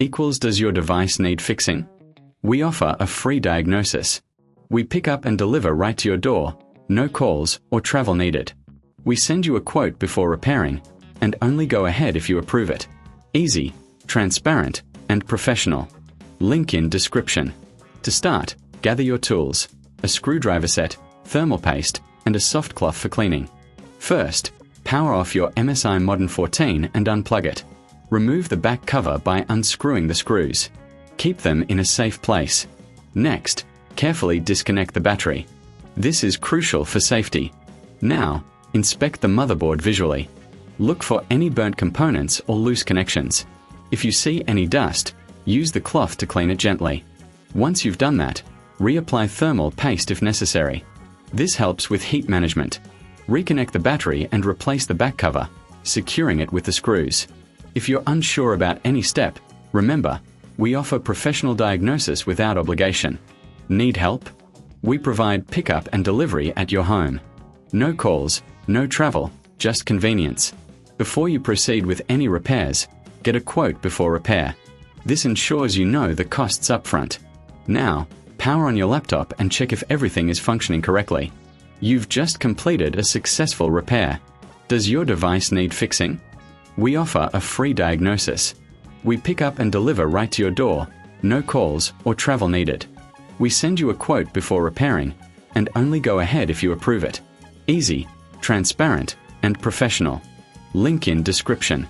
equals does your device need fixing? We offer a free diagnosis. We pick up and deliver right to your door, no calls or travel needed. We send you a quote before repairing, and only go ahead if you approve it. Easy, transparent, and professional. Link in description. To start, gather your tools, a screwdriver set, thermal paste, and a soft cloth for cleaning. First, power off your MSI Modern 14 and unplug it. Remove the back cover by unscrewing the screws. Keep them in a safe place. Next, carefully disconnect the battery. This is crucial for safety. Now, inspect the motherboard visually. Look for any burnt components or loose connections. If you see any dust, use the cloth to clean it gently. Once you've done that, reapply thermal paste if necessary. This helps with heat management. Reconnect the battery and replace the back cover, securing it with the screws. If you're unsure about any step, remember, we offer professional diagnosis without obligation. Need help? We provide pickup and delivery at your home. No calls, no travel, just convenience. Before you proceed with any repairs, get a quote before repair. This ensures you know the costs up front. Now, power on your laptop and check if everything is functioning correctly. You've just completed a successful repair. Does your device need fixing? We offer a free diagnosis. We pick up and deliver right to your door, no calls or travel needed. We send you a quote before repairing, and only go ahead if you approve it. Easy, transparent, and professional. Link in description.